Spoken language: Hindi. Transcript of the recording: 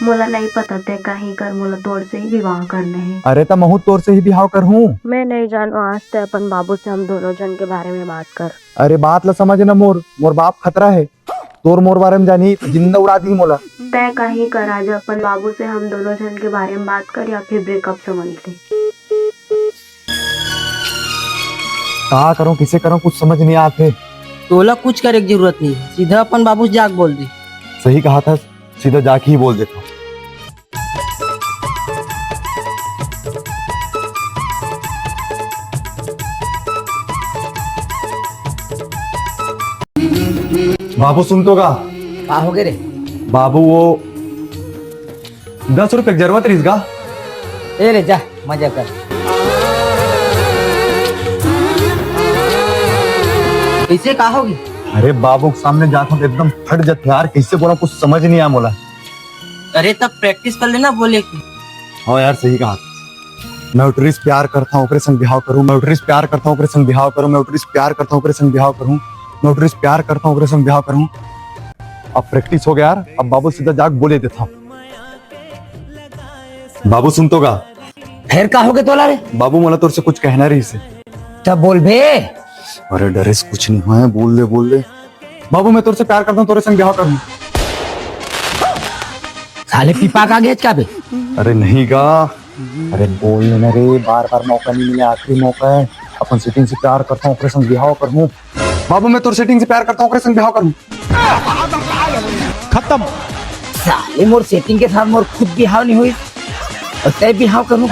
मोला नहीं पता ते कहीं कर मोला तोड़ से ही विवाह करने हैं। अरे तो महू तोर से ही बिहाव कर हूँ। मैं नहीं जानो आज ते अपन बाबू से हम दोनों जन के बारे में बात कर। अरे बात ला समझ ना मोर मोर बाप खतरा है। तोर मोर बारे में जानी तो जिंदा उड़ा दी मोला। तय कहीं कर आज अपन बाबू से हम दोनों जन के बारे में बात कर या फिर ब्रेकअप समझ ले। कहा करूँ किसे करूँ कुछ समझ नहीं आते। तोला कुछ करे की जरूरत नहीं, सीधा अपन बाबू से जाके बोल दी। सही कहा था, सीधा जाके ही बोल देता हूँ। बाबू सुन तो का। का हो गए रे? बाबू वो 10 रुपए की जरूरत रही इसका। ए रे जा मजा कर। कैसे का होगी? अरे बाबू के सामने जाता हूँ तो एकदम फट जाते यार, कैसे बोला कुछ समझ नहीं आया मोला। अरे तब प्रैक्टिस कर लेना बोले की। हाँ यार सही कहा। मैं उतरी से प्यार करता हूँ ऑपरेशन बिहाव करूँ, मैं उतरी से प्यार करता हूँ ऑपरेशन बिहाव करूँ, मैं उतरी से प्यार करता हूँ ऑपरेशन बिहाव करूँ, मैं उतरी से प्यार करता हूँ ऑपरेशन बिहाव करूँ। अब प्रैक्टिस हो गया यार, अब बाबू सीधा जाग बोले देता हूँ। बाबू सुन तो का। फिर का हो गए तोला रे? बाबू मोला तोर से कुछ कहना रही से। तब बोल बे। अरे डरे से कुछ नहीं हुआ है, बोल दे। बाबू मैं तोर से प्यार करता हूँ, तोरे संग बिहाव करूँ। साले पीपा का गेज का बे? अरे नहीं गा। अरे बोल लेना रे, बार बार मौका नहीं मिला, आखिरी मौका है। अपन सेटिंग से प्यार करता हूँ ऑपरेशन बिहाव करूँ। बाबू मैं तोर सेटिंग से प्यार करता हूँ ऑपरेशन बिहाव करूँ। खत्म। साले मोर सेटिंग के साथ मोर खुद बिहाव नहीं हुई और तय बिहाव करूँ।